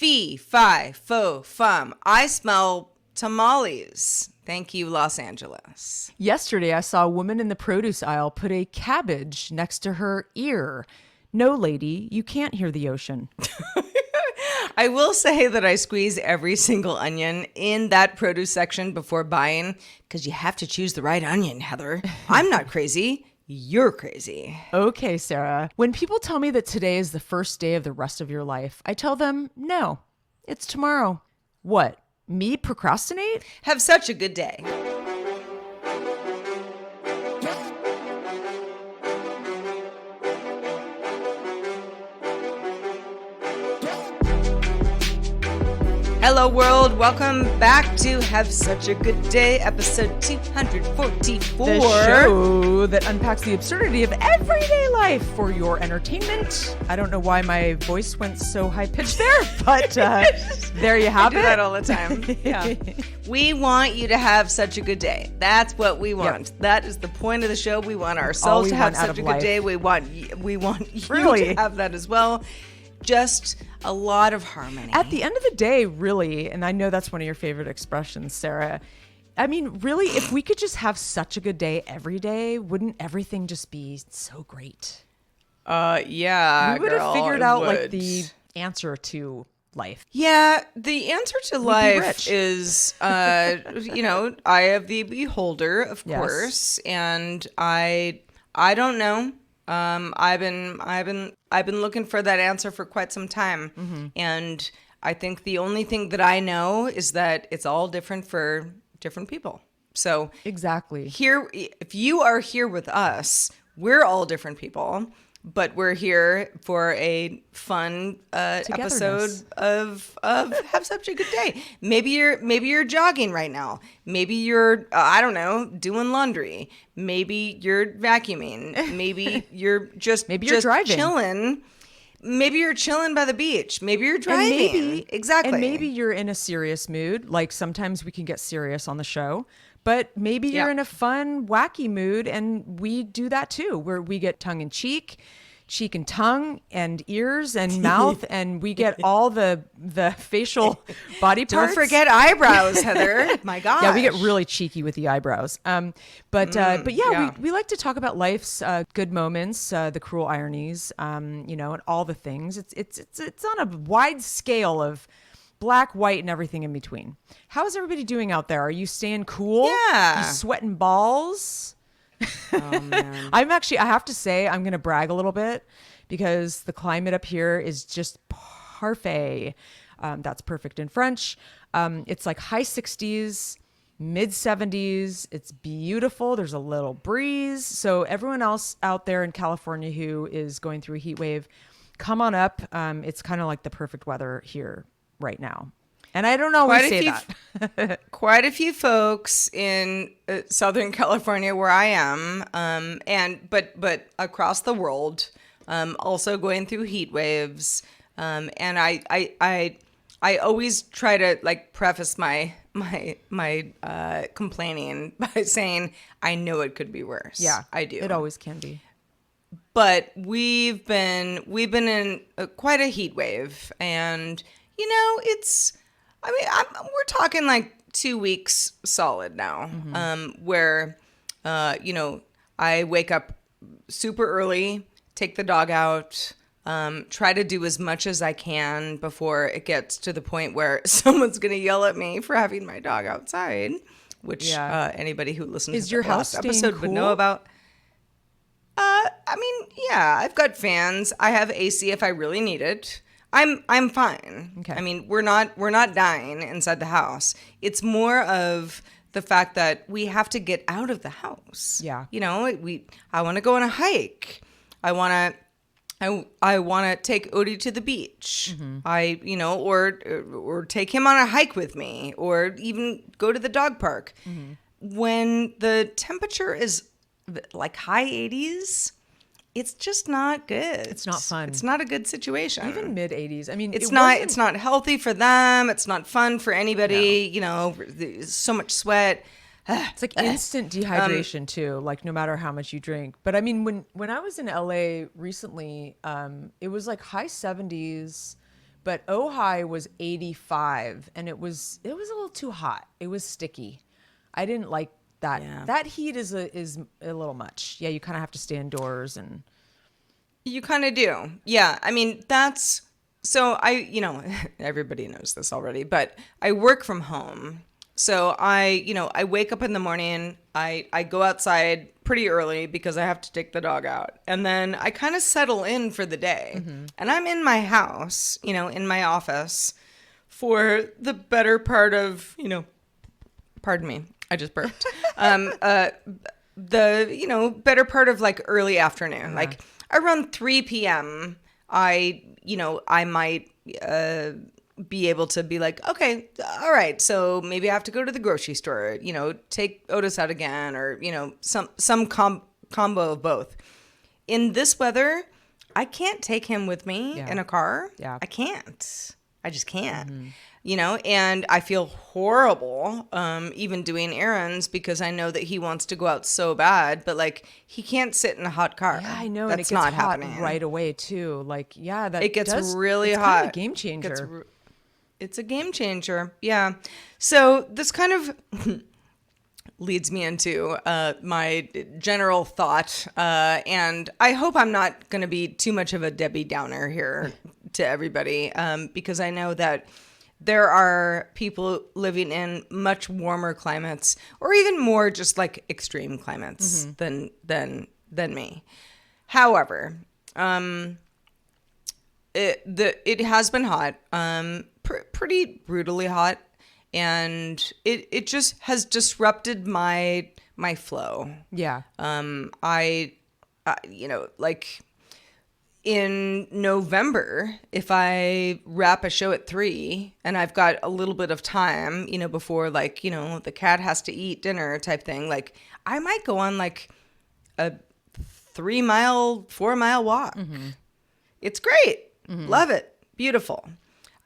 Fee, fi, fo, fum. I smell tamales. Thank you, Los Angeles. Yesterday, I saw a woman in the produce aisle put a cabbage next to her ear. No, lady, you can't hear the ocean. I will say that I squeeze every single onion in that produce section before buying because you have to choose the right onion, Heather. I'm not crazy. You're crazy. Okay, Sarah. When people tell me that today is the first day of the rest of your life, I tell them, no, it's tomorrow. What? Me procrastinate? Have such a good day. Hello, world. Welcome back to Have Such a Good Day, episode 244. The show that unpacks the absurdity of everyday life for your entertainment. I don't know why my voice went so high-pitched there, but there you have I do that all the time. Yeah. We want you to have such a good day. That's what we want. Yep. That is the point of the show. We want ourselves to have such a good day. We want you to have that as well. Just a lot of harmony. At the end of the day, really, and I know that's one of your favorite expressions, Sarah. I mean, really, if we could just have such a good day every day, wouldn't everything just be so great? Yeah, we would have figured out like the answer to life. Yeah, the answer to life is, eye of the beholder, of course, and I don't know. I've been looking for that answer for quite some time, and I think the only thing that I know is that it's all different for different people. So exactly here, if you are here with us, we're all different people, but we're here for a fun episode of Have Such a Good Day. Maybe you're jogging right now. Maybe you're I don't know, doing laundry. Maybe you're vacuuming. Maybe you're just driving, chilling. Maybe you're chilling by the beach. Maybe you're driving. Exactly. And maybe you're in a serious mood. Like sometimes we can get serious on the show. But maybe you're in a fun, wacky mood, and we do that too, where we get tongue in cheek and tongue, and ears and mouth, and we get all the facial body parts. Don't forget eyebrows, Heather. My God. Yeah, we get really cheeky with the eyebrows. But we like to talk about life's good moments, the cruel ironies, and all the things. It's on a wide scale of black, white, and everything in between. How's everybody doing out there? Are you staying cool? Yeah. You sweating balls? Oh, man. I have to say, I'm going to brag a little bit because the climate up here is just parfait. That's perfect in French. It's like high 60s, mid 70s. It's beautiful. There's a little breeze. So everyone else out there in California who is going through a heat wave, come on up. It's kind of like the perfect weather here right now. And I don't always say that. Quite a few folks in Southern California where I am, but across the world, also going through heat waves. And I always try to like preface my complaining by saying I know it could be worse. Yeah, I do. It always can be. But we've been in quite a heat wave, and we're talking like 2 weeks solid now, where, I wake up super early, take the dog out, try to do as much as I can before it gets to the point where someone's going to yell at me for having my dog outside, which anybody who listens to the last episode would know about. I've got fans. I have AC if I really need it. I'm fine. Okay. I mean, we're not dying inside the house. It's more of the fact that we have to get out of the house. Yeah. I want to go on a hike. I want to take Odie to the beach. Or take him on a hike with me, or even go to the dog park. When the temperature is like high 80s, it's just not good. It's not fun. It's not a good situation. Even mid 80s. I mean, it's not healthy for them. It's not fun for anybody. No. There's so much sweat. It's like instant dehydration too, like no matter how much you drink. But I mean, when I was in LA recently, it was like high 70s, but Ojai was 85, and it was a little too hot. It was sticky. I didn't like that. Yeah. That heat is a little much. Yeah, you kind of have to stay indoors and. You kind of do. Yeah. I mean, that's so everybody knows this already, but I work from home. So I wake up in the morning, I go outside pretty early because I have to take the dog out. And then I kind of settle in for the day. And I'm in my house, in my office for the better part of, pardon me, I just burped. The better part of like early afternoon, like around 3 p.m. I might be able to be like, okay, all right, so maybe I have to go to the grocery store, take Otis out again, or some combo of both. In this weather, I can't take him with me in a car. Yeah. I can't. I just can't. And I feel horrible even doing errands because I know that he wants to go out so bad, but like he can't sit in a hot car. Yeah, I know. That's and it gets not hot happening right away too. Like, yeah, that It gets really it's hot. kind of a game changer. It's a game changer. Yeah. So this kind of leads me into my general thought. And I hope I'm not going to be too much of a Debbie Downer here to everybody, because I know that there are people living in much warmer climates, or even more just like extreme climates than me. However, it has been hot, pretty brutally hot, and it just has disrupted my flow. Yeah. Like in November, if I wrap a show at 3 and I've got a little bit of time, before like, the cat has to eat dinner type thing, like I might go on like a 4-mile walk. It's great. Love it. Beautiful.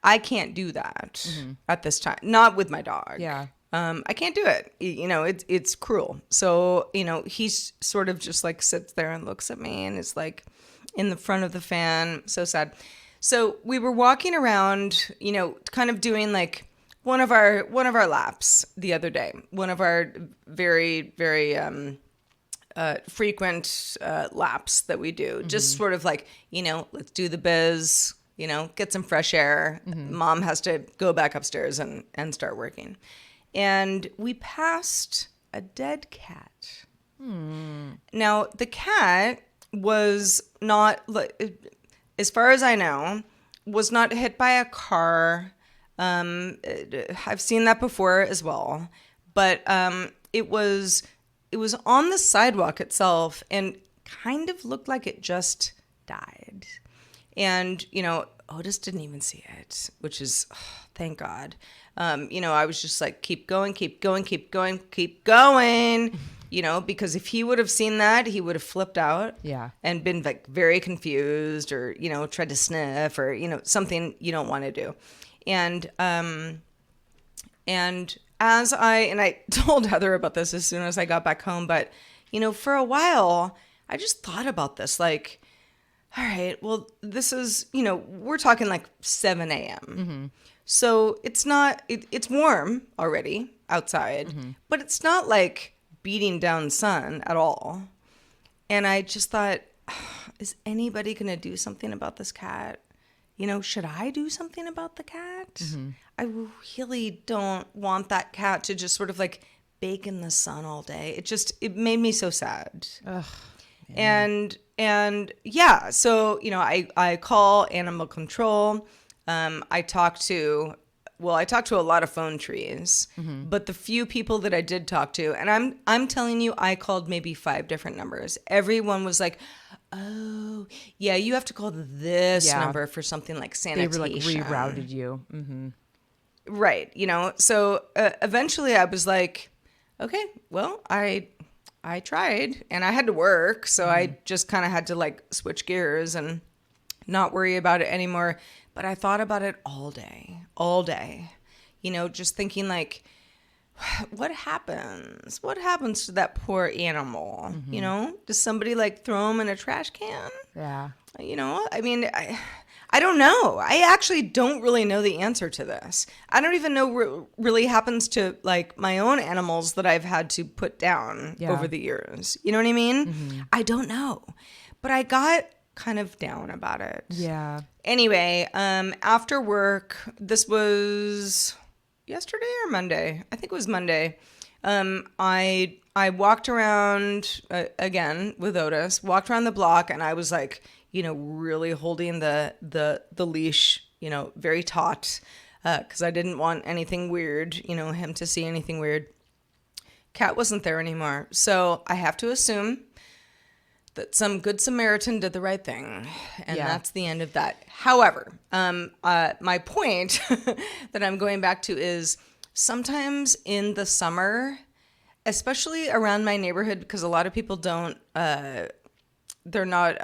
I can't do that at this time. Not with my dog. Yeah. I can't do it. It's cruel. So, he's sort of just like sits there and looks at me and is like in the front of the fan. So sad. So we were walking around, kind of doing like one of our laps the other day. One of our very, very frequent laps that we do. Just sort of like, let's do the biz, get some fresh air. Mom has to go back upstairs and start working. And we passed a dead cat. Now, the cat was not, as far as I know, was not hit by a car. I've seen that before as well. But it was on the sidewalk itself and kind of looked like it just died. And, Otis didn't even see it, which is, thank God. I was just like, keep going, because if he would have seen that, he would have flipped out. Yeah. And been like very confused, or, tried to sniff, or, something you don't want to do. And I told Heather about this as soon as I got back home, but, for a while, I just thought about this, like, all right, well, this is, we're talking like 7 a.m. So it's not, it's warm already outside, but it's not like beating down sun at all. And I just thought, is anybody going to do something about this cat? Should I do something about the cat? I really don't want that cat to just sort of like bake in the sun all day. It made me so sad. Ugh. And yeah, so, I call animal control. I talk to a lot of phone trees, but the few people that I did talk to, and I'm telling you, I called maybe 5 different numbers. Everyone was like, oh, yeah, you have to call this number for something like sanitation. They were like rerouted you. Right. So eventually I was like, okay, well, I tried and I had to work. So I just kind of had to like switch gears and not worry about it anymore. But I thought about it all day, just thinking like, what happens? What happens to that poor animal? Does somebody like throw him in a trash can? Yeah. I mean, I don't know. I actually don't really know the answer to this. I don't even know what really happens to like my own animals that I've had to put down over the years. You know what I mean? I don't know. But I got kind of down about it. Yeah. Anyway, after work, this was yesterday or Monday. I think it was Monday. I walked around again with Otis, walked around the block, and I was like, really holding the leash, very taut, because I didn't want anything weird, him to see anything weird. Cat wasn't there anymore, so I have to assume that some good Samaritan did the right thing, and that's the end of that. However, my point that I'm going back to is sometimes in the summer, especially around my neighborhood, because a lot of people don't, they're not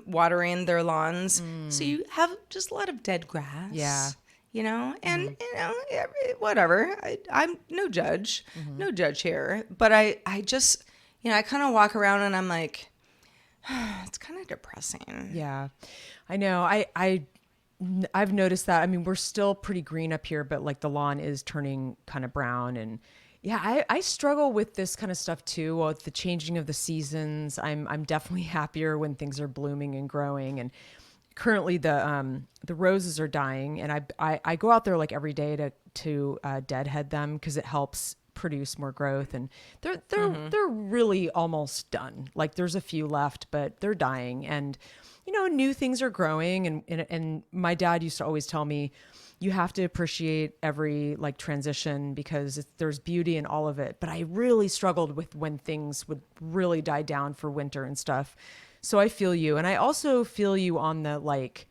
watering their lawns, so you have just a lot of dead grass. Yeah. And whatever. I'm no judge here, but I just, I kind of walk around and I'm like, it's kind of depressing. Yeah, I know. I've noticed that. I mean, we're still pretty green up here, but like the lawn is turning kind of brown. And yeah, I struggle with this kind of stuff too. With the changing of the seasons, I'm definitely happier when things are blooming and growing. And currently the roses are dying, and I go out there like every day to deadhead them because it helps produce more growth, and they're really almost done. Like there's a few left, but they're dying, and new things are growing. And my dad used to always tell me, you have to appreciate every like transition because there's beauty in all of it. But I really struggled with when things would really die down for winter and stuff. So I feel you, and I also feel you on the like,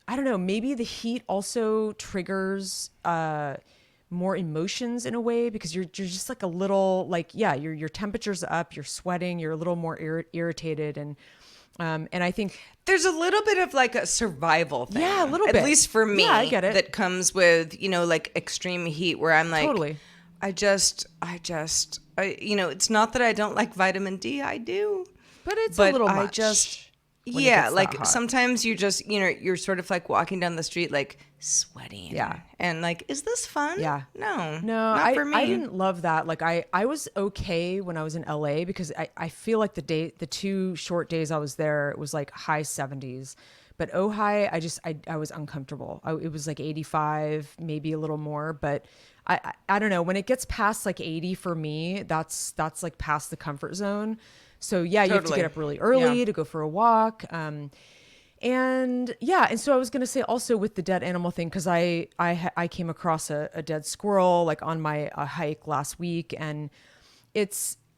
I don't know, maybe the heat also triggers more emotions in a way, because you're just like a little like, your temperature's up, you're sweating, you're a little more irritated. And I think there's a little bit of like a survival thing. Yeah, a little bit. At least for me. Yeah, I get it. That comes with, like extreme heat where I'm like, Totally. It's not that I don't like vitamin D. I do. But it's a little much. Like sometimes you just, you're sort of like walking down the street, like sweating. Yeah. And like, is this fun? Yeah. No, not for me. I didn't love that. Like I was okay when I was in LA because I feel like the 2 short days I was there, it was like high 70s. But Ojai, I was uncomfortable. It was like 85, maybe a little more. But I don't know. When it gets past like 80 for me, that's like past the comfort zone. So yeah, you have to get up really early to go for a walk. And so I was going to say also with the dead animal thing, because I came across a dead squirrel like on my hike last week. And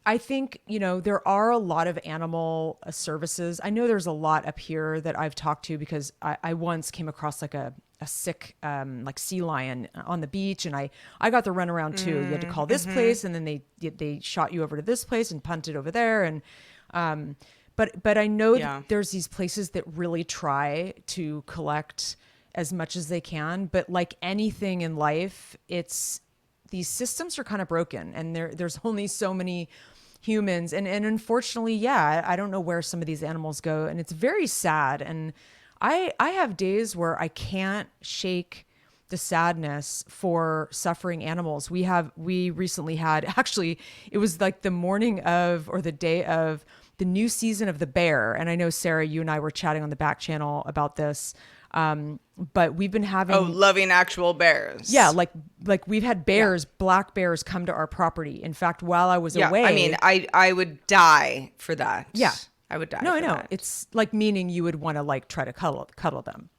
I think, there are a lot of animal services. I know there's a lot up here that I've talked to because I once came across like a sick like sea lion on the beach, and I got the run around too. You had to call this place, and then they shot you over to this place and punted over there. And but I know that there's these places that really try to collect as much as they can, but like anything in life, these systems are kind of broken, and there's only so many humans, and unfortunately, I don't know where some of these animals go, and it's very sad. And I have days where I can't shake the sadness for suffering animals. We recently had, actually, it was like the morning of, or the day of the new season of The Bear. And I know, Sarah, you and I were chatting on the back channel about this. But we've been having loving actual bears. Yeah, like we've had bears, black bears, come to our property. In fact, while I was away, I mean, I would die for that. Yeah, I would die. No, for I know. that. It's like meaning you would want to like try to cuddle them.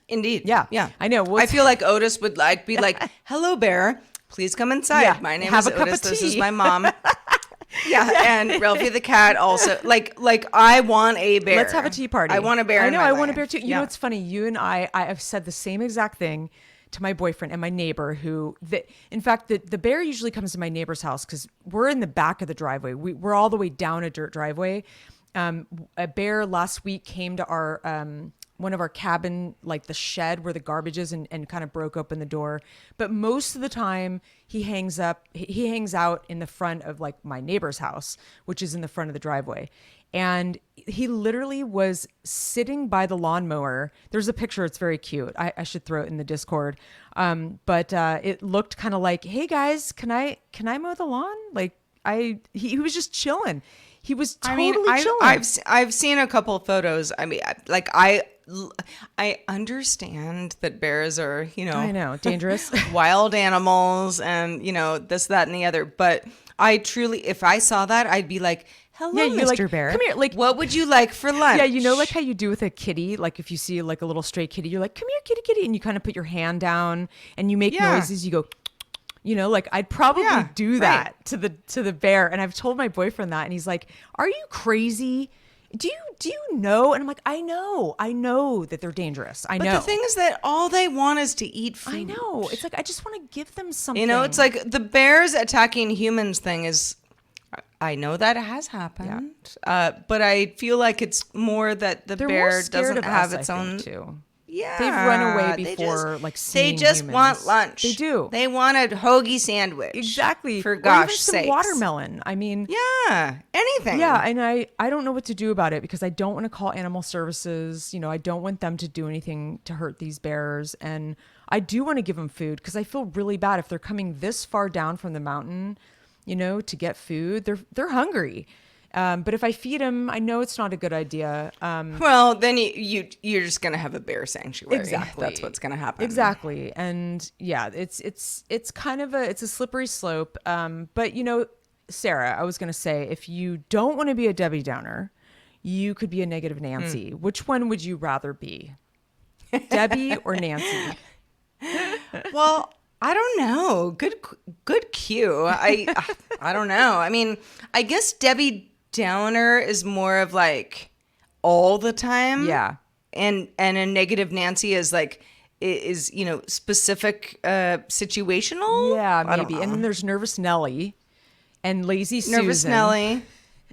Indeed. Yeah. I know. I feel like Otis would be like, "Hello, bear. Please come inside. Yeah. My name Have is a cup Otis. of This tea." is my mom." And Ralphie the cat also. Like I want a bear. Let's have a tea party. I want a bear. I in know. my I want a life. bear too. You know, it's funny. You and I have said the same exact thing to my boyfriend and my neighbor. In fact, the bear usually comes to my neighbor's house because we're in the back of the driveway. We're all the way down a dirt driveway. A bear last week came to our one of our cabin, like the shed where the garbage is, and kind of broke open the door. But most of the time he hangs out in the front of like my neighbor's house, which is in the front of the driveway. And he literally was sitting by the lawnmower. There's a picture. It's very cute. I should throw it in the Discord. But it looked kind of like, hey guys, can I mow the lawn? Like he was just chilling. He was totally chilling. I've seen a couple of photos. I mean, like I understand that bears are, I know, dangerous. wild animals and, this, that, and the other. But I truly, if I saw that, I'd be like, hello, Yeah, you're Mr. like, Bear. come here, like- what would you like for lunch? Yeah, like how you do with a kitty. Like if you see like a little stray kitty, you're like, come here, kitty, kitty. And you kind of put your hand down and you make noises. You go, like I'd probably do that to the bear. And I've told my boyfriend that, and he's like, are you crazy? Do you know? And I'm like, I know that they're dangerous. I know. But the thing is that all they want is to eat food. I know. It's like, I just want to give them something. It's like the bears attacking humans thing is, I know that has happened, but I feel like it's more that the they're bear more scared doesn't of have us, its I own. think, too. Yeah, They've run away before, they just humans. want lunch. They do. They want a hoagie sandwich. Exactly. For Or gosh even some sakes. watermelon. I mean, Yeah, anything. yeah, and I don't know what to do about it because I don't want to call animal services. I don't want them to do anything to hurt these bears, and I do want to give them food because I feel really bad if they're coming this far down from the mountain, to get food. They're hungry. But if I feed them, I know it's not a good idea. Well, then you're just gonna have a bear sanctuary. Exactly. That's what's gonna happen. Exactly. And yeah, it's kind of a slippery slope. But Sarah, I was gonna say, if you don't want to be a Debbie Downer, you could be a negative Nancy. Which one would you rather be? Debbie or Nancy? Well, I don't know. Good cue. I don't know. I mean, I guess Debbie Downer is more of like all the time. Yeah. And a negative Nancy is like is specific situational. Yeah, I don't maybe. know. And then there's Nervous Nelly and Lazy Susan. Nervous Nelly.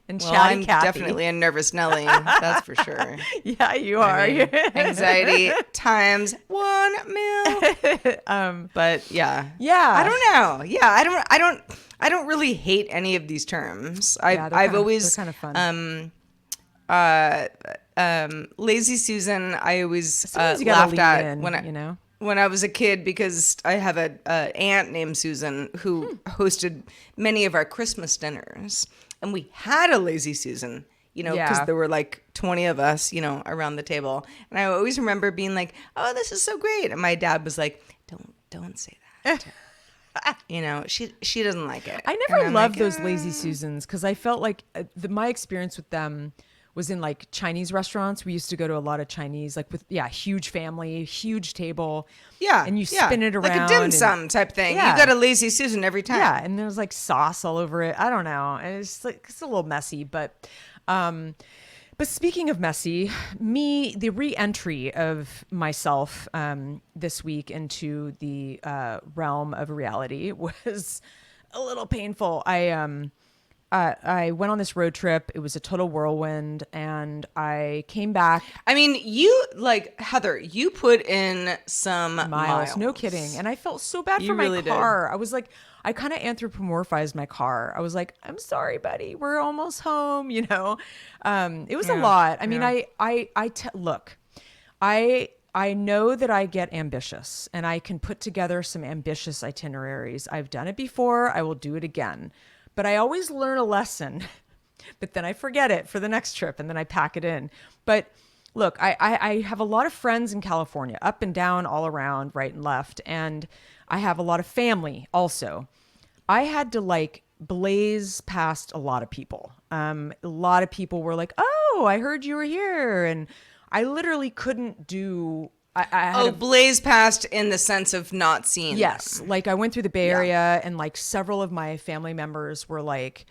And Well, Chatty I'm Cathy. definitely a nervous Nelly. That's for sure. Yeah, you are. I mean, anxiety times 1,000,000. But yeah. Yeah. I don't know. Yeah, I don't really hate any of these terms. I've always they're kind of fun. Lazy Susan, I always Sometimes you gotta laughed lean at in, when I was a kid because I have a aunt named Susan who hosted many of our Christmas dinners, and we had a Lazy Susan, because there were like 20 of us, around the table, and I always remember being like, "Oh, this is so great," and my dad was like, "Don't say that." She doesn't like it. I And never I'm loved like, those Lazy Susans because I felt like my experience with them was in like Chinese restaurants. We used to go to a lot of Chinese, like with huge family, huge table. Yeah, and you spin it around like a dim sum type thing. Yeah. You got a Lazy Susan every time. Yeah, and there was like sauce all over it. I don't know. It's a little messy, but speaking of messy, the re-entry of myself this week into the realm of reality was a little painful. I went on this road trip. It was a total whirlwind, and I came back. I mean, Heather, you put in some miles. No kidding. And I felt so bad for my really did. car. I was like, I kind of anthropomorphized my car. I was like, I'm sorry, buddy. We're almost home. It was a lot. I mean, look, I know that I get ambitious and I can put together some ambitious itineraries. I've done it before. I will do it again. But I always learn a lesson, but then I forget it for the next trip and then I pack it in. But look, I have a lot of friends in California, up and down, all around, right and left. And I have a lot of family also. I had to blaze past a lot of people. A lot of people were like, oh, I heard you were here. And I literally couldn't do... blaze past in the sense of not seeing Yes. them. Like I went through the Bay Area and several of my family members were like,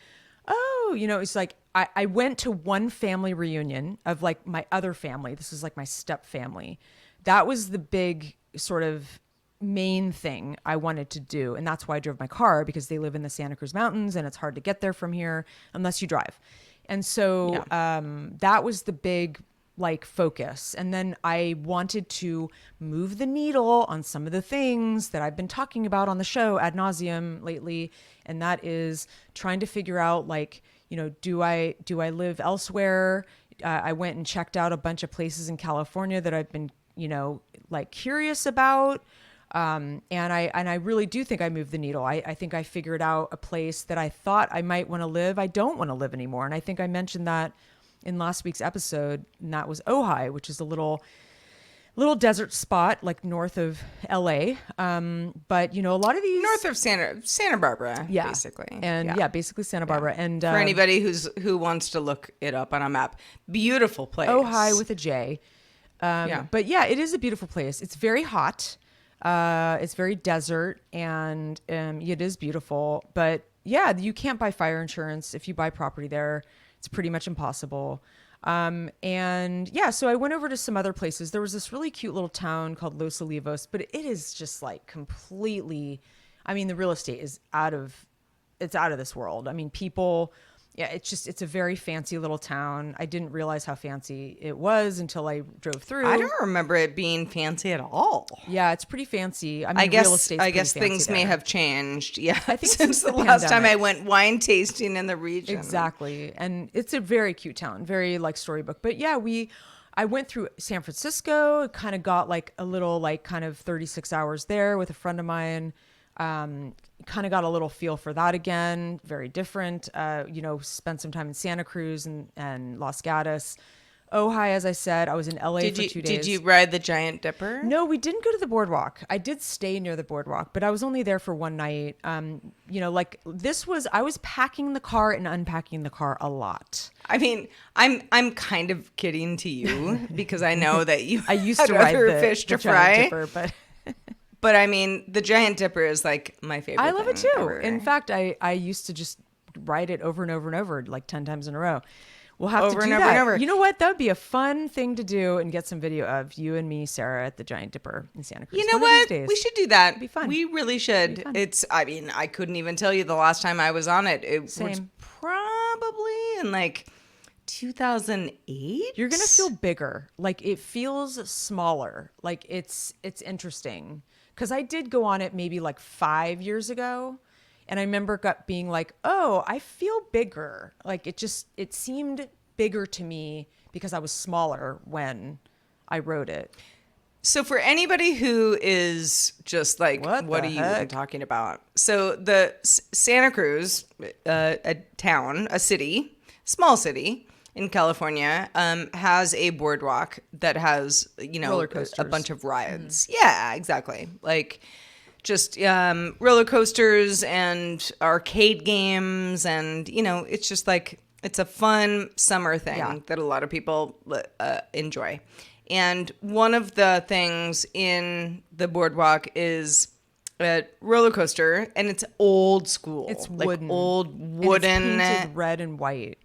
oh, it's like I went to one family reunion of my other family. This is my step family. That was the big sort of main thing I wanted to do. And that's why I drove my car, because they live in the Santa Cruz Mountains and it's hard to get there from here unless you drive. And so that was the big focus. And then I wanted to move the needle on some of the things that I've been talking about on the show ad nauseum lately. And that is trying to figure out do I live elsewhere? I went and checked out a bunch of places in California that I've been, like curious about. And I really do think I moved the needle. I think I figured out a place that I thought I might want to live. I don't want to live anymore. And I think I mentioned that in last week's episode, and that was Ojai, which is a little desert spot like north of LA. But a lot of these North of Santa Barbara, yeah, basically. And basically Santa Barbara. And for anybody who wants to look it up on a map, beautiful place. Ojai with a J. But yeah, it is a beautiful place. It's very hot. It's very desert, and it is beautiful. But yeah, you can't buy fire insurance if you buy property there. It's pretty much impossible. And yeah, so I went over to some other places. There was this really cute little town called Los Olivos, but it is just like completely, I mean, the real estate is out of this world. I mean, people, yeah, it's a very fancy little town. I didn't realize how fancy it was until I drove through. I don't remember it being fancy at all. Yeah, it's pretty fancy. I mean, real estate's I guess pretty things fancy may there. have changed. Yeah, I think since the last time I went wine tasting in the region. Exactly. And it's a very cute town, very like storybook. But yeah, I went through San Francisco, kind of got like a little like kind of 36 hours there with a friend of mine. Kind of got a little feel for that again. Very different. Spent some time in Santa Cruz and Los Gatos. Ojai, as I said, I was in LA for 2 days. Did you ride the Giant Dipper? No, we didn't go to the boardwalk. I did stay near the boardwalk, but I was only there for one night. I was packing the car and unpacking the car a lot. I mean, I'm kind of kidding to you because I know that you I used had to ride other the, fish the to Giant fry. Dipper, but But I mean, the Giant Dipper is like my favorite. I love it thing too. ever. In fact, I used to just ride it over and over and over, like 10 times in a row. We'll have Over to do and over that. and over. You know what? That would be a fun thing to do and get some video of you and me, Sarah, at the Giant Dipper in Santa Cruz. You know One of these what? days. We should do that. It'd be fun. We really should. fun. I mean, I couldn't even tell you the last time I was on it. It was Same. probably in like 2008. You're gonna feel bigger. Like it feels smaller. Like it's interesting. Because I did go on it maybe like 5 years ago, and I remember being like, "Oh, I feel bigger." Like it seemed bigger to me because I was smaller when I rode it. So for anybody who is just like, what are you even talking about? So the Santa Cruz, a town, a city, small city in California, has a boardwalk that has, Roller coasters. a bunch of rides. Yeah, exactly. Like just roller coasters and arcade games. And, it's just like, it's a fun summer thing that a lot of people enjoy. And one of the things in the boardwalk is a roller coaster, and it's old school. It's like wooden. old And wooden. it's painted red and white.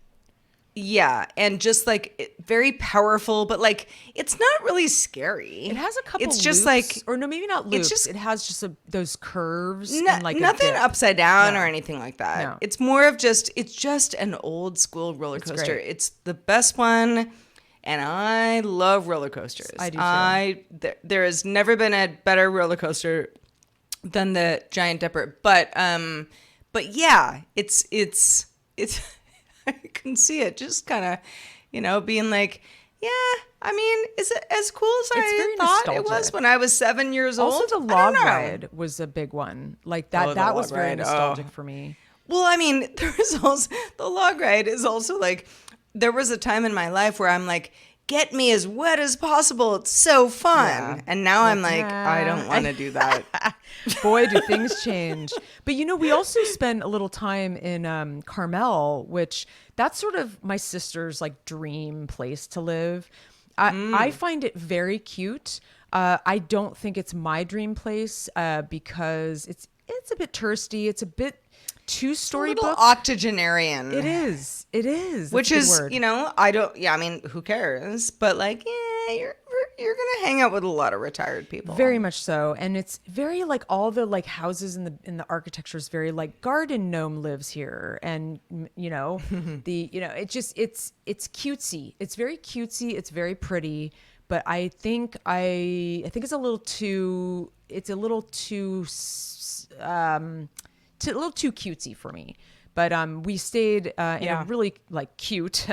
Yeah, and just like very powerful, but like it's not really scary. It has a couple. It's just loops, like, or no, maybe not loops. just- it has just those curves. And like a nothing dip. upside down No. or anything like that. No. It's more of it's just an old school roller coaster. great. It's the best one, and I love roller coasters. I do too. There has never been a better roller coaster than the Giant Dipper. But yeah, it's I can see it just kind of, being like, yeah, I mean, is it as cool as It's I very thought it nostalgic. was when I was 7 years old? Also, the I don't log know. ride was a big one. Like that. Oh, the that was log very ride. nostalgic Oh. for me. Well, I mean, there's also the log ride is also like, there was a time in my life where I'm like, get me as wet as possible. It's so fun. Yeah. And now I'm like, I don't want to do that. Boy, do things change. But we also spent a little time in Carmel, which that's sort of my sister's like dream place to live. I find it very cute. I don't think it's my dream place because it's a bit touristy. It's a bit too A little storybook. octogenarian. It is. It is. That's Which a good is, word. I don't, yeah, I mean, who cares? But like, yeah, you're going to hang out with a lot of retired people. Very much so. And it's very like all the like houses in the architecture is very like garden gnome lives here. And it's cutesy. It's very cutesy. It's very pretty. But I think it's a little too a little too cutesy for me. But we stayed in Yeah. a really like cute,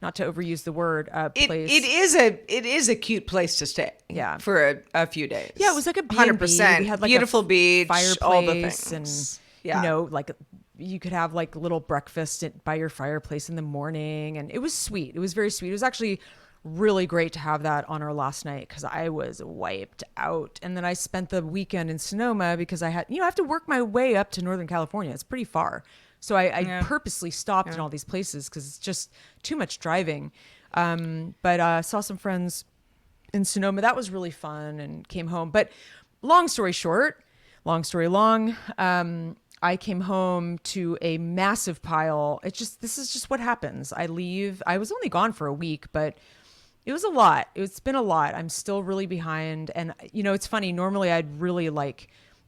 not to overuse the word, place. It is a cute place to stay. Yeah. For a few days. Yeah, it was like a B&B. 100%. We had like beautiful a beach, fireplace all the things. and yeah. you know, like you could have like a little breakfast by your fireplace in the morning, and it was sweet. It was very sweet. It was actually really great to have that on our last night because I was wiped out. And then I spent the weekend in Sonoma because I had, I have to work my way up to Northern California. It's pretty far. So I purposely stopped in all these places because it's just too much driving. But saw some friends in Sonoma. That was really fun and came home. But long story short, long story long, I came home to a massive pile. This is just what happens. I leave. I was only gone for a week, but it was a lot. It's been a lot. I'm still really behind. And, it's funny. Normally I'd really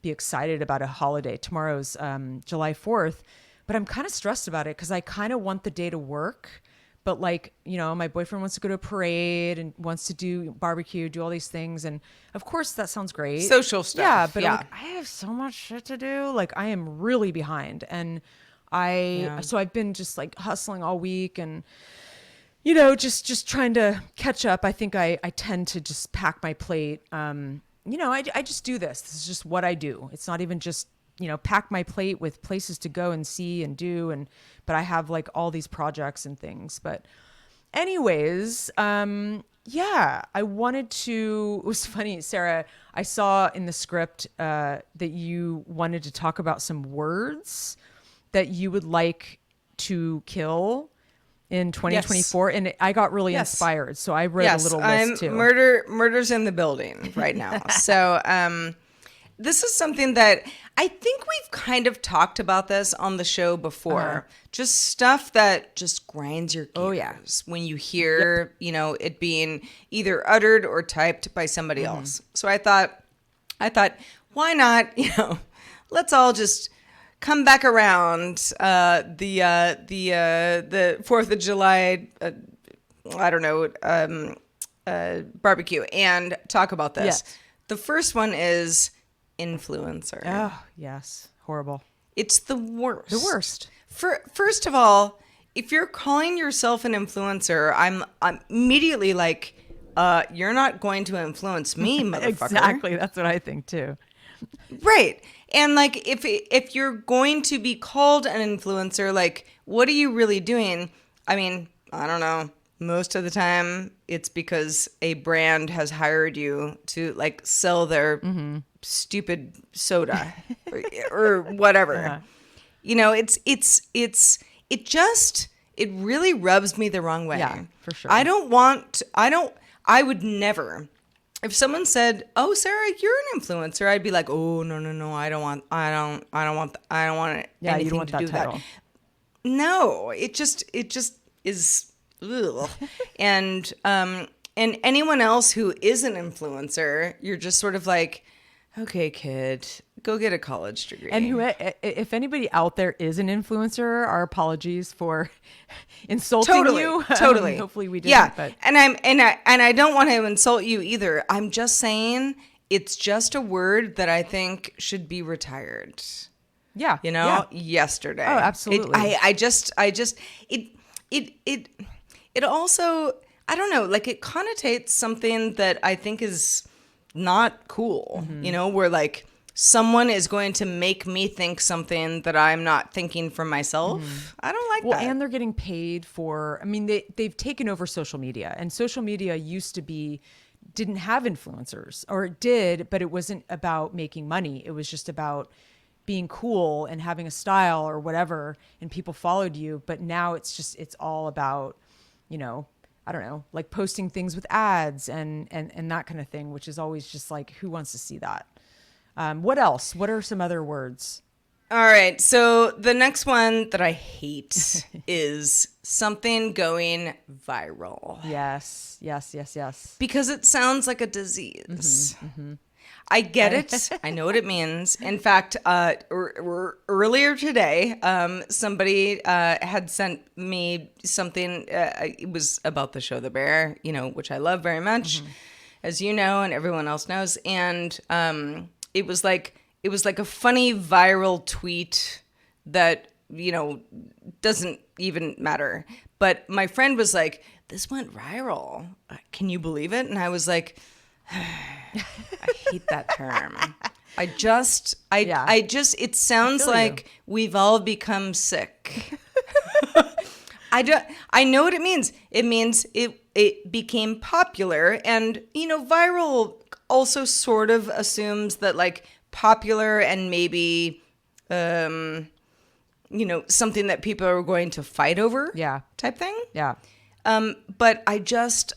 be excited about a holiday. Tomorrow's July 4th, but I'm kind of stressed about it because I kind of want the day to work. But my boyfriend wants to go to a parade and wants to do barbecue, do all these things. And of course that sounds great. Social stuff. Yeah. But I have so much shit to do. I am really behind. And so I've been just hustling all week and, just trying to catch up. I think I tend to just pack my plate. I just do this. This is just what I do. It's not even just, pack my plate with places to go and see and do. But I have all these projects and things. But anyways, I wanted to, it was funny, Sarah, I saw in the script that you wanted to talk about some words that you would like to kill in 2024. Yes. And I got really inspired. So I wrote a little list too. Murder's in the building right now. So this is something that I think we've kind of talked about this on the show before. Just stuff that just grinds your gears when you hear, it being either uttered or typed by somebody else. So I thought, why not, let's all just come back around the 4th of July, barbecue and talk about this. Yes. The first one is influencer. Oh, yes. Horrible. It's the worst. The worst. First of all, if you're calling yourself an influencer, I'm immediately like, you're not going to influence me, motherfucker. Exactly. That's what I think too. Right. And if you're going to be called an influencer, what are you really doing? I mean, I don't know. Most of the time it's because a brand has hired you to sell their stupid soda or whatever. It really rubs me the wrong way. Yeah, for sure. I would never. If someone said, "Oh, Sarah, you're an influencer," I'd be like, "Oh, no, I don't want anything to do that." No, it just is, ugh. And anyone else who is an influencer, you're just sort of like, okay, kid, go get a college degree. And if anybody out there is an influencer, our apologies for insulting you. Totally. Hopefully we didn't. Yeah. But. And I don't want to insult you either. I'm just saying it's just a word that I think should be retired. Yeah. Yesterday. Oh, absolutely. It also, I don't know, it connotates something that I think is not cool, where someone is going to make me think something that I'm not thinking for myself. I don't like that. Well, and they're getting paid for, they've taken over social media, and social media didn't have influencers, or it did, but it wasn't about making money. It was just about being cool and having a style or whatever, and people followed you. But now it's all about, I don't know, posting things with ads and that kind of thing, which is always just who wants to see that? What else? What are some other words? All right. So the next one that I hate is something going viral. Yes. Because it sounds like a disease. I get it. I know what it means. In fact, earlier today, somebody had sent me something. It was about the show The Bear, which I love very much, as you know, and everyone else knows. And it was like a funny viral tweet that doesn't even matter. But my friend was like, this went viral. Can you believe it? And I was like, I hate that term. It sounds like we've all become sick. I know what it means. It means it became popular, and viral also sort of assumes that like popular and maybe something that people are going to fight over. Yeah. Type thing. Yeah. But I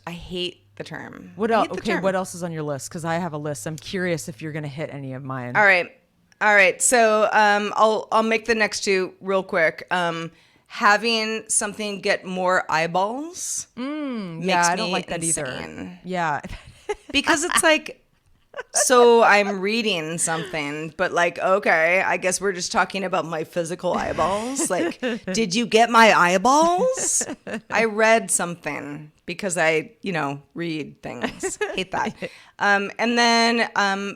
hate the term. What else? Okay, what else is on your list? Because I have a list. I'm curious if you're going to hit any of mine. All right. So I'll make the next two real quick. Having something get more eyeballs. Yeah, I don't like that insane. either. Yeah. Because it's like, so I'm reading something, but like, okay, I guess we're just talking about my physical eyeballs. Like, did you get my eyeballs? I read something because I, read things. Hate that. And then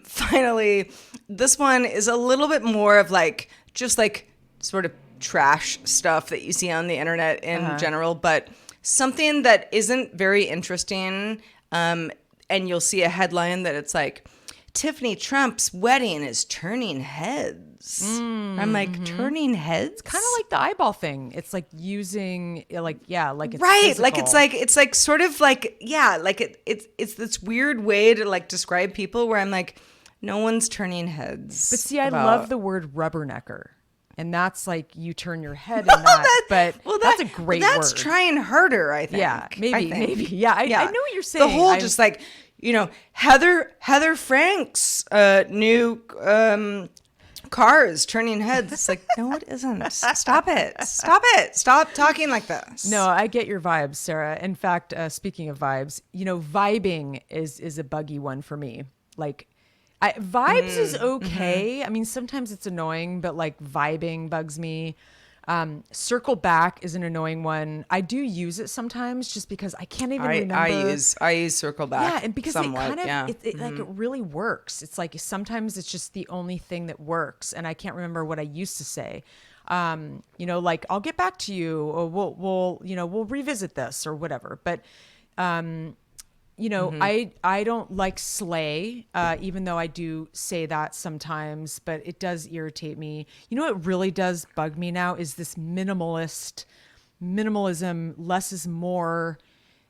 finally, this one is a little bit more of like, just like sort of trash stuff that you see on the internet in general, but something that isn't very interesting. And you'll see a headline that it's like, Tiffany Trump's wedding is turning heads. I'm like, turning heads? Kind of like the eyeball thing. It's like using like it's right. physical. Like it's like sort of like, yeah, like it's this weird way to like describe people where I'm like, no one's turning heads. But see, I love the word rubbernecker. And that's like you turn your head in that, that's a great word. That's trying harder, I think. Yeah, maybe. Yeah, I know what you're saying. The whole just like, Heather Frank's new cars turning heads. It's like, no, it isn't. Stop it. Stop talking like this. No, I get your vibes, Sarah. In fact, speaking of vibes, vibing is a buggy one for me. Like, vibes is okay. Mm-hmm. I mean, sometimes it's annoying, but like vibing bugs me. Circle back is an annoying one. I do use it sometimes just because I can't even remember. I use circle back. Yeah, and because somewhat, like it really works. It's like sometimes it's just the only thing that works, and I can't remember what I used to say. Like I'll get back to you, or we'll revisit this or whatever. But I don't like slay, even though I do say that sometimes, but it does irritate me. What really does bug me now is this minimalism, less is more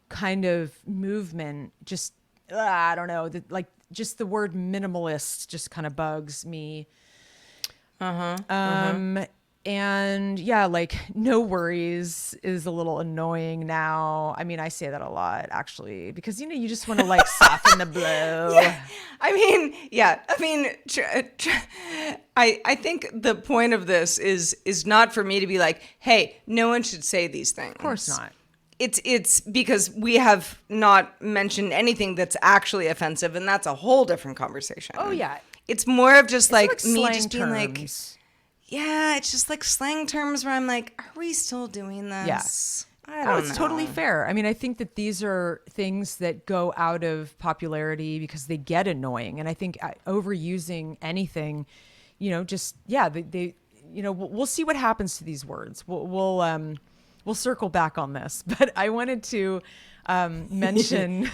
kind of movement. Just, I don't know, just the word minimalist just kind of bugs me. And yeah, like no worries is a little annoying now. I mean, I say that a lot actually, because you just want to like soften the blow. Yeah. I think the point of this is not for me to be like, hey, no one should say these things. Of course not. It's because we have not mentioned anything that's actually offensive, and that's a whole different conversation. Oh yeah. It's more of just like me slang just being terms. like, yeah, it's just like slang terms where I'm like, are we still doing this? Yes. I don't know. It's totally fair. I mean, I think that these are things that go out of popularity because they get annoying. And I think overusing anything, we'll see what happens to these words. We'll circle back on this. But I wanted to mention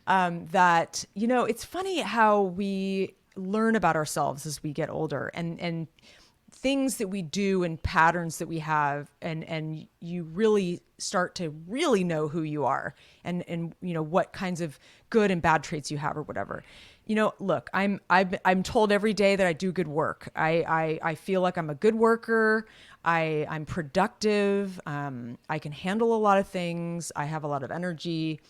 that, it's funny how we learn about ourselves as we get older, and things that we do and patterns that we have, and you really start to really know who you are, and what kinds of good and bad traits you have or whatever. Look, I'm told every day that I do good work. I feel like I'm a good worker. I'm productive. I can handle a lot of things. I have a lot of energy.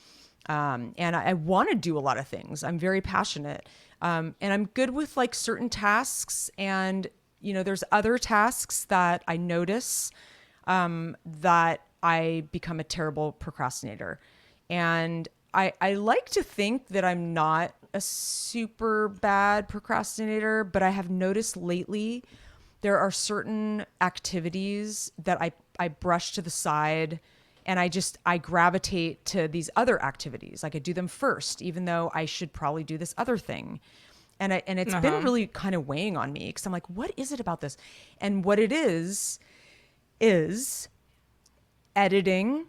And I want to do a lot of things. I'm very passionate. And I'm good with like certain tasks, and there's other tasks that I notice that I become a terrible procrastinator. And I like to think that I'm not a super bad procrastinator, but I have noticed lately there are certain activities that I brush to the side, and I gravitate to these other activities. Like I do them first, even though I should probably do this other thing. And it's been really kind of weighing on me, because I'm like, what is it about this? And what it is is editing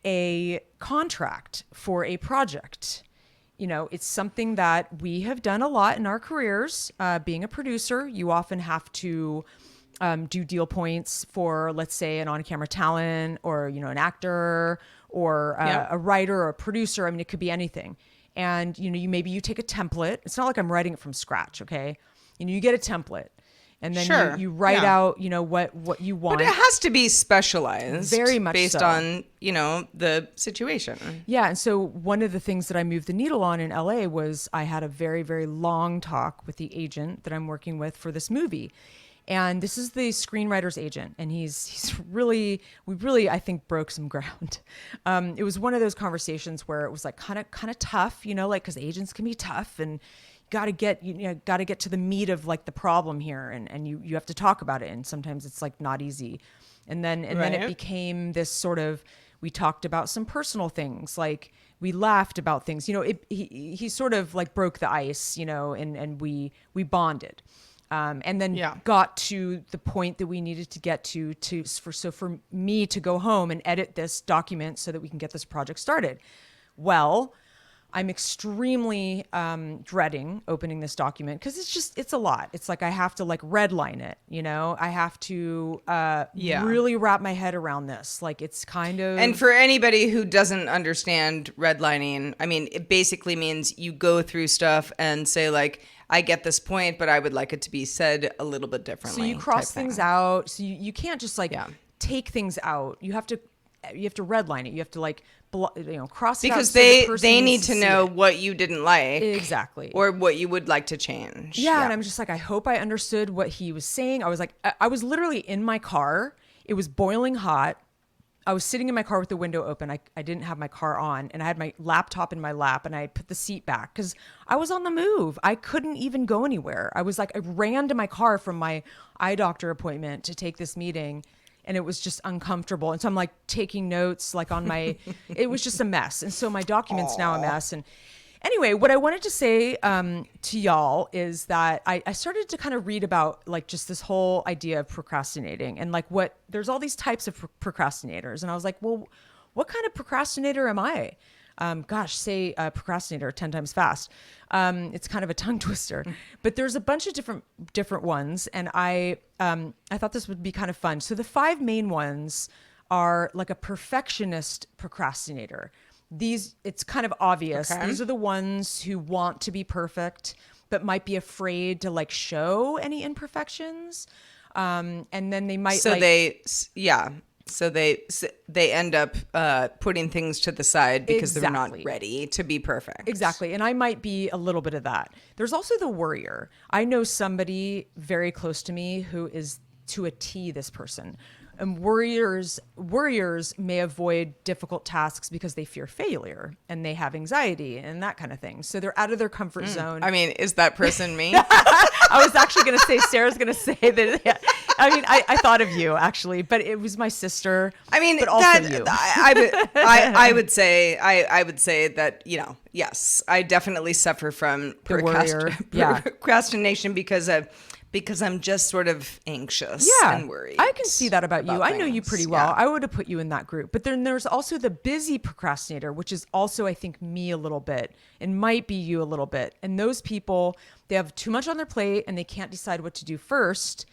a contract for a project. You know, it's something that we have done a lot in our careers. Being a producer, you often have to do deal points for, let's say, an on-camera talent, or, you know, an actor, or a writer or a producer. I mean, it could be anything. And, you know, you take a template. It's not like I'm writing it from scratch, okay? You know, you get a template. And then Sure. you write out, you know, what you want. But it has to be specialized. Very much based so. on, you know, the situation. Yeah. And so one of the things that I moved the needle on in LA was I had a very, very long talk with the agent that I'm working with for this movie. And this is the screenwriter's agent. And we really, I think, broke some ground. It was one of those conversations where it was like kind of tough, you know, like, because agents can be tough, and got to get to the meat of like the problem here, and you have to talk about it, and sometimes it's like not easy. And then it became this sort of, we talked about some personal things, like we laughed about things, you know, he sort of like broke the ice, you know, and we bonded. And then got to the point that we needed to get for me to go home and edit this document so that we can get this project started. Well, I'm extremely dreading opening this document because it's a lot. It's like I have to like redline it, you know? I have to really wrap my head around this. Like, it's kind of... And for anybody who doesn't understand redlining, I mean, it basically means you go through stuff and say like, I get this point, but I would like it to be said a little bit differently. So you cross things out. So you can't just like take things out. You have to redline it. You have to like, cross it out. Because so the person they need needs to know what you didn't like. Exactly. Or what you would like to change. Yeah. And I'm just like, I hope I understood what he was saying. I was like, I was literally in my car. It was boiling hot. I was sitting in my car with the window open. I didn't have my car on, and I had my laptop in my lap, and I put the seat back because I was on the move. I couldn't even go anywhere. I was like, I ran to my car from my eye doctor appointment to take this meeting, and it was just uncomfortable. And so I'm like taking notes like on my, it was just a mess. And so my document's now a mess. And anyway, what I wanted to say to y'all is that I started to kind of read about like just this whole idea of procrastinating, and like there's all these types of procrastinators. And I was like, well, what kind of procrastinator am I? Say procrastinator 10 times fast. It's kind of a tongue twister, but there's a bunch of different ones. And I thought this would be kind of fun. So the 5 main ones are like a perfectionist procrastinator. It's kind of obvious. Okay. These are the ones who want to be perfect, but might be afraid to like show any imperfections. And then they might So they end up putting things to the side because they're not ready to be perfect. Exactly. And I might be a little bit of that. There's also the worrier. I know somebody very close to me who is to a T this person. And worriers may avoid difficult tasks because they fear failure and they have anxiety and that kind of thing. So they're out of their comfort zone. I mean, is that person me? I was actually going to say, Sarah's going to say that. Yeah. I mean, I thought of you actually, but it was my sister. I mean, but also you. I would say that, you know, yes, I definitely suffer from procrastination because I'm just sort of anxious and worried. I can see that about you. I know you pretty well. I would have put you in that group. But then there's also the busy procrastinator, which is also, I think, me a little bit and might be you a little bit. And those people, they have too much on their plate and they can't decide what to do first.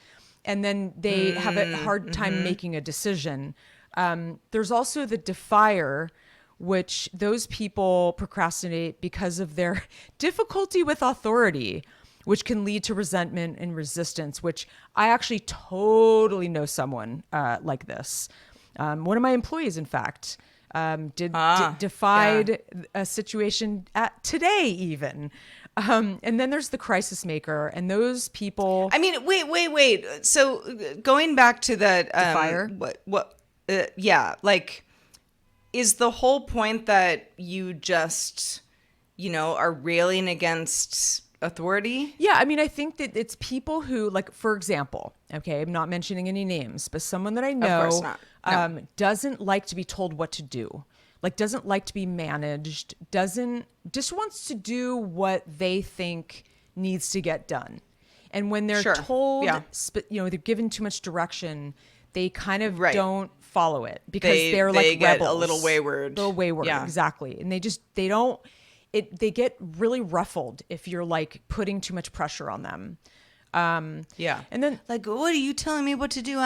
And then they have a hard time making a decision. There's also the defier, which those people procrastinate because of their difficulty with authority, which can lead to resentment and resistance, which I actually totally know someone like this. One of my employees, in fact, defied a situation today even. And then there's the crisis maker, and those people... I mean, wait. So going back to the... Defier? Like, is the whole point that you just, you know, are railing against authority? Yeah, I mean, I think that it's people who, like, for example, okay, I'm not mentioning any names, but someone that I know of course not. No. Doesn't like to be told what to do, like doesn't like to be managed, just wants to do what they think needs to get done. And when they're told, you know, they're given too much direction, they kind of Right. don't follow it because They they're like get rebels. a little wayward. They're wayward, Yeah. exactly. And they don't, they get really ruffled if you're like putting too much pressure on them. Yeah. And then Like, what are you telling me what to do?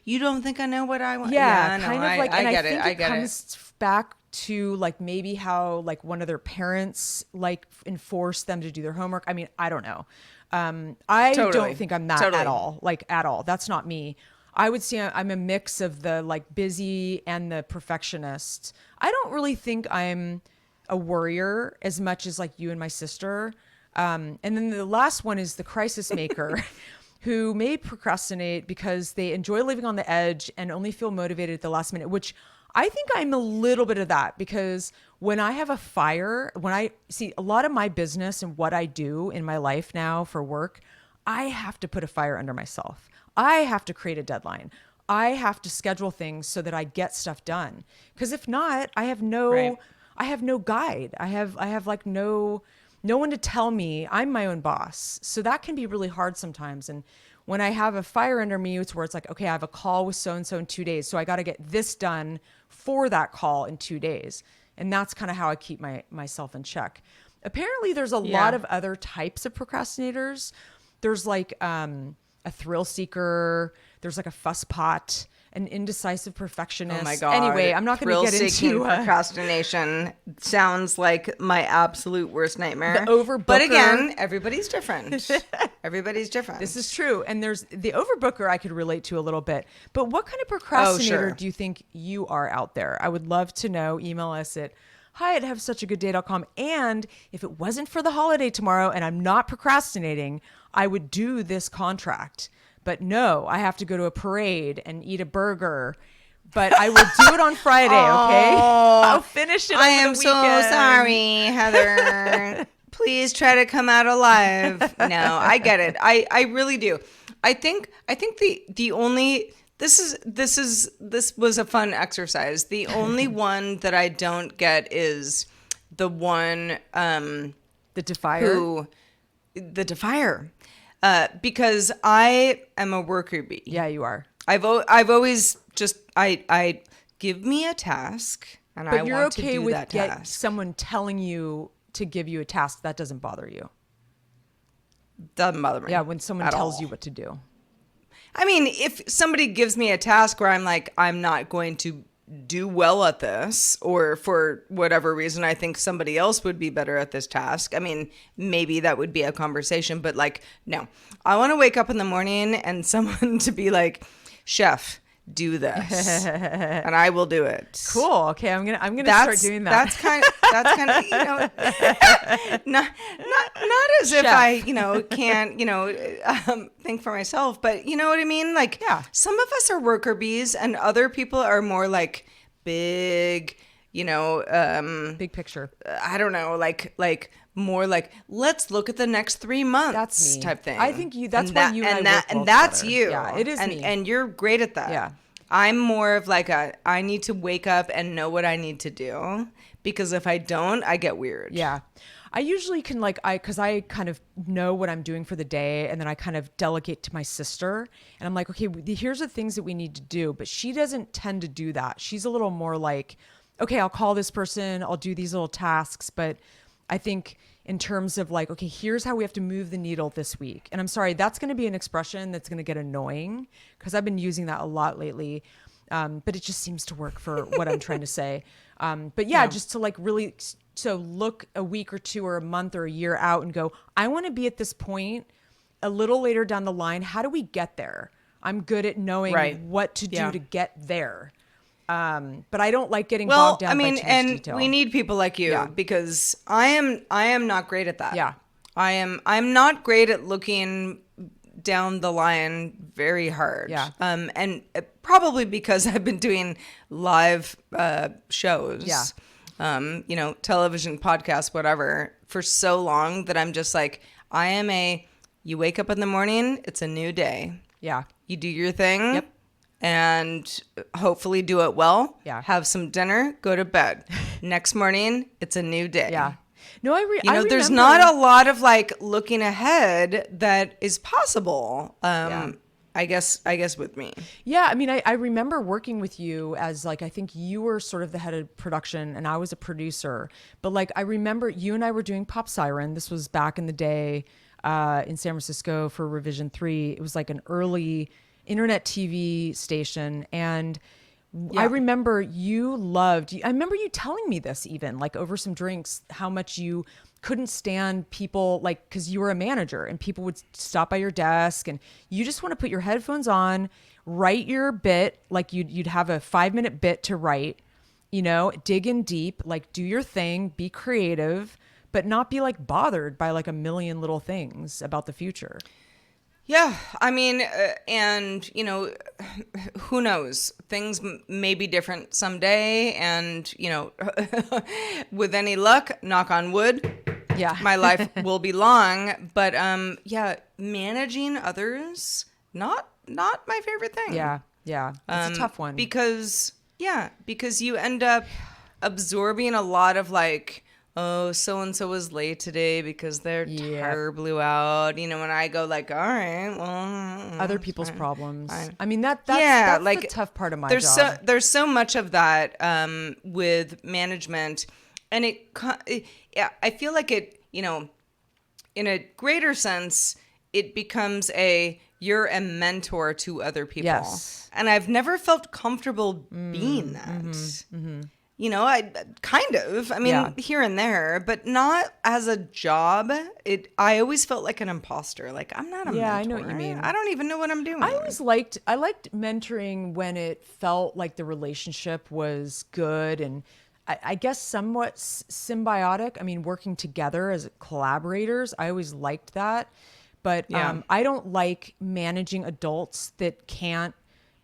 You don't think I know what I want? yeah, no, kind of like, and I get think it. I it get comes back to like maybe how like one of their parents like enforced them to do their homework. I mean, I don't know. I Totally. don't think I'm that Totally. at all, like at all. That's not me. I would say I'm a mix of the like busy and the perfectionist. I don't really think I'm a worrier as much as like you and my sister. And then the last one is the crisis maker. Who may procrastinate because they enjoy living on the edge and only feel motivated at the last minute, which I think I'm a little bit of that because when I have a fire, when I see a lot of my business and what I do in my life now for work, I have to put a fire under myself. I have to create a deadline. I have to schedule things so that I get stuff done. Because if not, I have no Right. guide. I have like no one to tell me. I'm my own boss. So that can be really hard sometimes. And when I have a fire under me, it's where it's like, okay, I have a call with so-and-so in 2 days. So I got to get this done for that call in 2 days. And that's kind of how I keep myself in check. Apparently there's a lot of other types of procrastinators. There's like a thrill seeker. There's like a fuss pot, an indecisive perfectionist. Oh my God. Anyway, I'm not going to get Thrill-seeking into procrastination sounds like my absolute worst nightmare. The overbooker. But again, everybody's different. Everybody's different. This is true. And there's the overbooker I could relate to a little bit. But what kind of procrastinator sure. do you think you are out there? I would love to know. Email us at hi@havessuchagoodday.com. And if it wasn't for the holiday tomorrow and I'm not procrastinating, I would do this contract. But no, I have to go to a parade and eat a burger. But I will do it on Friday, okay? I'll finish it over I am the so weekend. sorry, Heather. Please try to come out alive. No, I get it. I really do. I think the only this was a fun exercise. The only one that I don't get is the one The Defier. the Defier. Because I am a worker bee. Yeah, you are. I've always just I give me a task and I But you're want to okay do with that task. someone telling you to give you a task. That doesn't bother you. Doesn't bother me. Yeah, when someone at tells all. you what to do. I mean, if somebody gives me a task where I'm like, I'm not going to do well at this, or for whatever reason, I think somebody else would be better at this task. I mean, maybe that would be a conversation, but like, no, I want to wake up in the morning and someone to be like, chef, do this, and I will do it. Cool. Okay, I'm gonna start doing that. That's kind of not as if Chef. I can't think for myself, but you know what I mean. Like, Yeah. some of us are worker bees, and other people are more like big. Big picture. I don't know, like more like, let's look at the next 3 months. That's me. Type thing. I think that's why you and I work well and that's together. you. Yeah, it is and, me. and you're great at that. Yeah. I'm more of like I need to wake up and know what I need to do, because if I don't, I get weird. Yeah. I usually can because I kind of know what I'm doing for the day, and then I kind of delegate to my sister, and I'm like, okay, here's the things that we need to do. But she doesn't tend to do that. She's a little more like, okay, I'll call this person, I'll do these little tasks. But I think in terms of like, okay, here's how we have to move the needle this week. And I'm sorry, that's going to be an expression that's going to get annoying because I've been using that a lot lately. But it just seems to work for what I'm trying to say. But yeah, just to like really, so look a week or two or a month or a year out and go, I want to be at this point a little later down the line. How do we get there? I'm good at knowing what to do to get there. But I don't like getting bogged down by too much detail. We need people like you, because I am not great at that. Yeah. I'm not great at looking down the line very hard. Yeah. And probably because I've been doing live shows. Yeah. Television, podcasts, whatever, for so long that I'm just like, you wake up in the morning, it's a new day. Yeah. You do your thing. Yep. And hopefully do it well. Yeah. Have some dinner, go to bed. Next morning, it's a new day. Yeah. No, I there's remember- not a lot of like looking ahead that is possible. I guess with me. Yeah, I mean, I remember working with you as like, I think you were sort of the head of production and I was a producer. But like, I remember you and I were doing Pop Siren. This was back in the day in San Francisco for Revision 3. It was like an early internet TV station. And I remember I remember you telling me this even like over some drinks, how much you couldn't stand people like, cause you were a manager and people would stop by your desk and you just want to put your headphones on, write your bit. Like you'd have a 5-minute bit to write, you know, dig in deep, like do your thing, be creative, but not be like bothered by like a million little things about the future. Yeah, I mean, and you know, who knows? Things may be different someday, and you know, with any luck, knock on wood, Yeah, my life will be long. But yeah, managing others, not my favorite thing. yeah, it's a tough one because you end up absorbing a lot of like, oh, so and so was late today because their tire blew out. You know, and I go like, all right, well, other people's fine, problems. fine. I mean that's like the tough part of my job. There's so much of that with management, and I feel like it, you know, in a greater sense, it becomes you're a mentor to other people. Yes. And I've never felt comfortable being that. You know, I mean, here and there, but not as a job. I always felt like an imposter. Like I'm not a mentor. I know what you mean. I don't even know what I'm doing. I liked mentoring when it felt like the relationship was good and I guess somewhat symbiotic. I mean, working together as collaborators, I always liked that. But I don't like managing adults that can't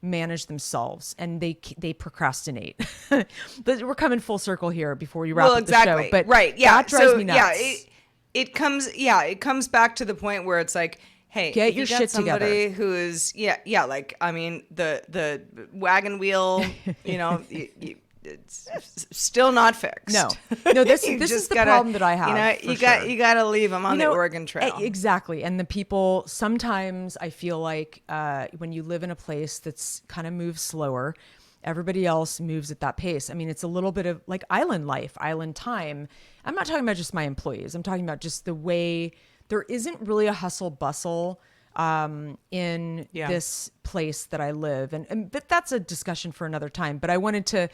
manage themselves and they procrastinate. But we're coming full circle here before you wrap up the show. But that drives me nuts. Yeah, it comes back to the point where it's like, hey, get your shit somebody together. who is like, I mean, the wagon wheel, you know, it's still not fixed. No, this is the problem that I have. You know, you got to leave them on the Oregon Trail. Exactly. And the people, sometimes I feel like when you live in a place that's kind of moves slower, everybody else moves at that pace. I mean, it's a little bit of like island life, island time. I'm not talking about just my employees. I'm talking about just the way there isn't really a hustle bustle in this place that I live. But that's a discussion for another time. But I wanted to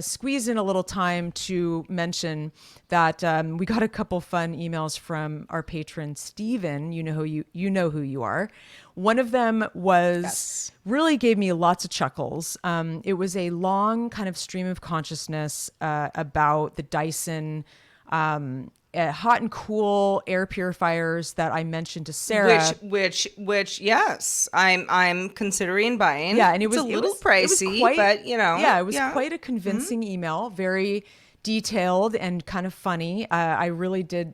squeeze in a little time to mention that we got a couple fun emails from our patron, Steven. You know who you are. One of them was really gave me lots of chuckles. It was a long kind of stream of consciousness about the Dyson hot and cool air purifiers that I mentioned to Sarah. Which yes, I'm considering buying. Yeah, and it's a little pricey, but you know. Yeah, it was quite a convincing email, very detailed and kind of funny. I really did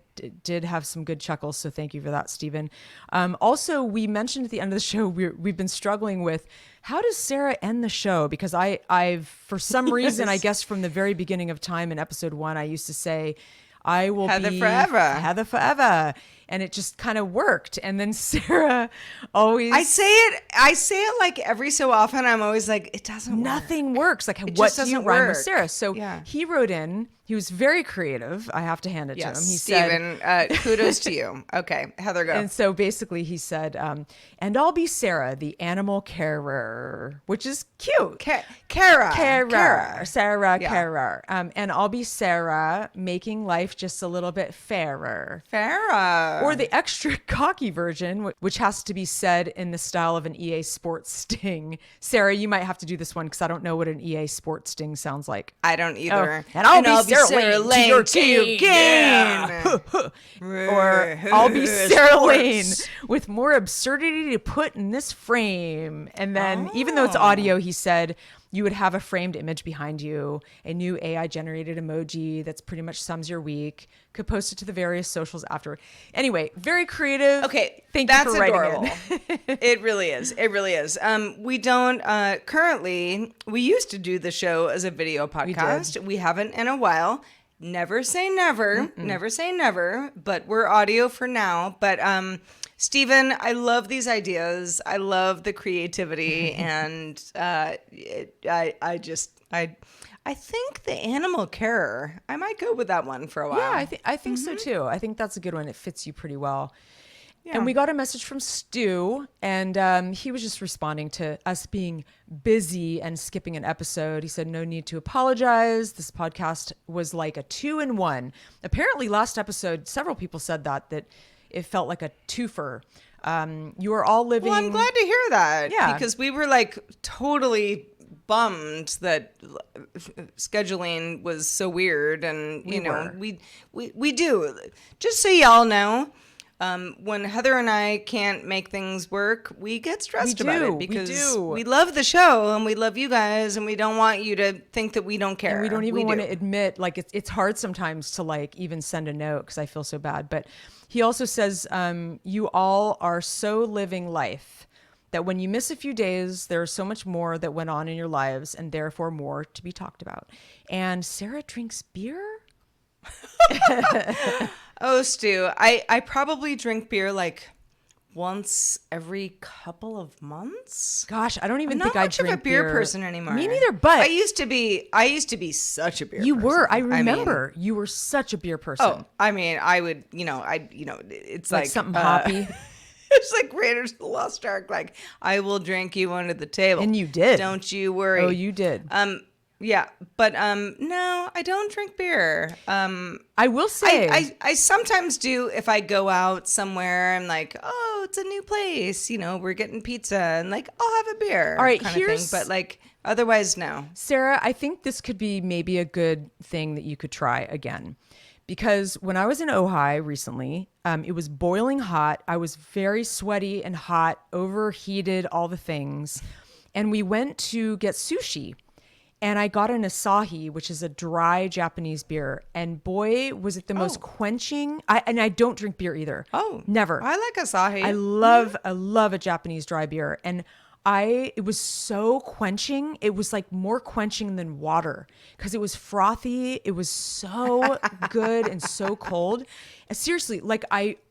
have some good chuckles, so thank you for that, Stephen. Also, we mentioned at the end of the show we've been struggling with how does Sarah end the show? Because I've for some reason, I guess from the very beginning of time in episode 1, I used to say, I will Heather be forever. Heather forever. And it just kind of worked. And then Sarah always... I say it like every so often. I'm always like, it doesn't work. Nothing works. Like, what do you rhyme with Sarah? So he wrote in, he was very creative. I have to hand it to him. He Steven, kudos to you. Okay, Heather, go. And so basically he said, and I'll be Sarah, the animal carer, which is cute. Kara. Sarah, Kara. And I'll be Sarah, making life just a little bit fairer. Or the extra cocky version, which has to be said in the style of an EA Sports sting. Sarah, you might have to do this one because I don't know what an EA Sports sting sounds like. I don't either. And I'll be Sarah Lane to your game. Yeah. Or I'll be Sarah Lane with more absurdity to put in this frame. And then even though it's audio, he said, you would have a framed image behind you, a new AI generated emoji that's pretty much sums your week, could post it to the various socials afterward. Anyway, very creative. Okay. Thank you for writing adorable. It really is. It really is. We don't currently, we used to do the show as a video podcast. We haven't in a while. Never say never. Never say never, but we're audio for now. But Stephen, I love these ideas. I love the creativity, and I think the animal carer. I might go with that one for a while. Yeah, I think so too. I think that's a good one. It fits you pretty well. Yeah. And we got a message from Stu, and he was just responding to us being busy and skipping an episode. He said, no need to apologize. This podcast was like a 2-in-1. Apparently last episode, several people said that it felt like a twofer. You were all living... Well, I'm glad to hear that. Yeah. Because we were like totally bummed that scheduling was so weird. And, we do. Just so y'all know... when Heather and I can't make things work, we get stressed about it because we love the show and we love you guys and we don't want you to think that we don't care. And we don't even want to admit, like, it's hard sometimes to like even send a note because I feel so bad. But he also says, you all are so living life that when you miss a few days, there's so much more that went on in your lives and therefore more to be talked about. And Sarah drinks beer? Oh, Stu, I probably drink beer like once every couple of months. Gosh, I don't even I'm think not I much drink of a beer beer person anymore. Me neither, but I used to be such a beer person. You were. I remember you were such a beer person. Oh, I mean, I would, it's like something hoppy. It's like Raiders of the Lost Ark. Like, I will drink you under the table. And you did. Don't you worry. Oh, you did. Yeah, but no, I don't drink beer. I will say I sometimes do if I go out somewhere. I'm like, oh, it's a new place. We're getting pizza, and like I'll have a beer. All right, kind of thing. But like otherwise, no. Sarah, I think this could be maybe a good thing that you could try again. Because when I was in Ojai recently, it was boiling hot. I was very sweaty and hot, overheated, all the things. And we went to get sushi. And I got an Asahi, which is a dry Japanese beer. And boy, was it the most quenching. I don't drink beer either. Oh, never. I like Asahi. I love a Japanese dry beer. And it was so quenching. It was like more quenching than water because it was frothy. It was so good and so cold. And seriously, like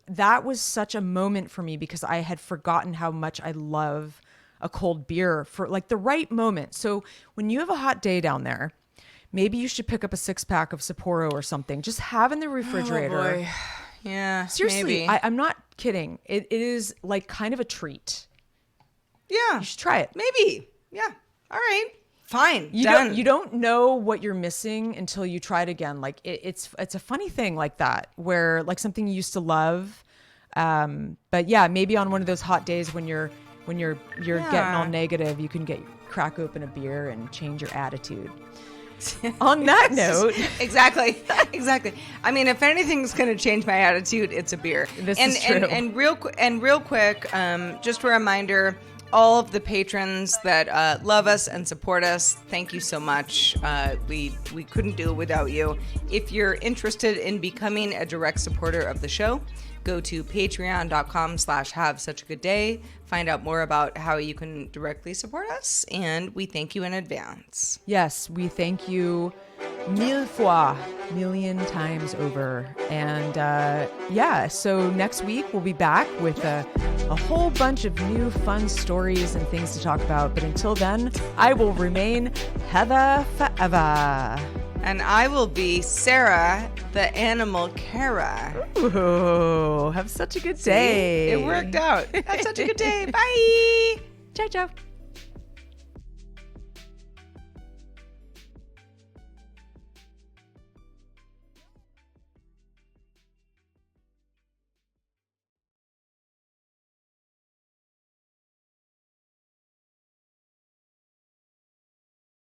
that was such a moment for me because I had forgotten how much I love a cold beer for like the right moment. So when you have a hot day down there, maybe you should pick up a 6-pack of Sapporo or something. Just have in the refrigerator. Oh boy. Yeah. Seriously, maybe. I'm not kidding. It is like kind of a treat. Yeah. You should try it. Maybe. Yeah. All right. Fine. You don't know what you're missing until you try it again. Like it's a funny thing like that where like something you used to love. But yeah, maybe on one of those hot days when you're getting all negative, you can crack open a beer and change your attitude. On that note, exactly. I mean, if anything's going to change my attitude, it's a beer. This is true. And real quick, just a reminder: all of the patrons that love us and support us, thank you so much. We couldn't do it without you. If you're interested in becoming a direct supporter of the show, go to patreon.com/havesuchagoodday. Find out more about how you can directly support us, and we thank you in advance. Yes, we thank you mille fois, million times over. And so next week we'll be back with a whole bunch of new fun stories and things to talk about. But until then, I will remain Heather forever. And I will be Sarah, the animal carer. Ooh, have such a good day. See? It worked out. Have such a good day. Bye. Ciao, ciao.